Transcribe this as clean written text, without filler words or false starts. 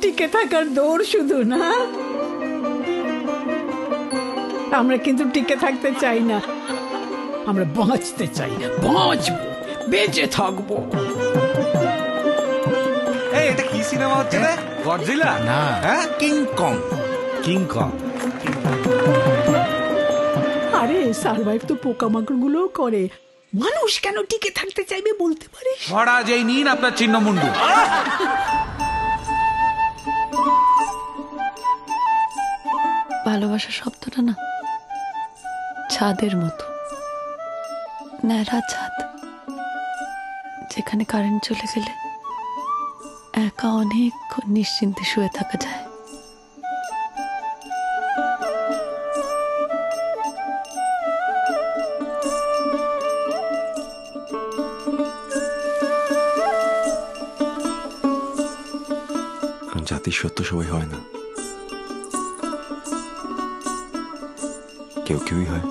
টিকে থাকার দৌড় শুধু না, আমরা কিন্তু টিকে থাকতে চাই না, আমরা বাঁচতে চাই, বাঁচবো, বেঁচে থাকবো। এই এটা কি সিনেমা হচ্ছে রে? গডজিলা না, হ্যাঁ, কিং কং। King Kong. আরে সার্ভাইভ তো পোকামাকড় গুলোও করে, মানুষ কেন টিকে থাকতে চাইবে বলতে পারে? মহারাজ এই নিন আপনার চিহ্ন মুন্ডু। ভালোবাসা শব্দটা না ছাদের মতো, ন্যাড়া ছাদ, যেখানে কারেন্ট চলে গেলে একা অনেকক্ষণ নিশ্চিন্তে শুয়ে থাকা যায়। জাতির সত্য সবাই হয় না, কেউ কেউই হয়।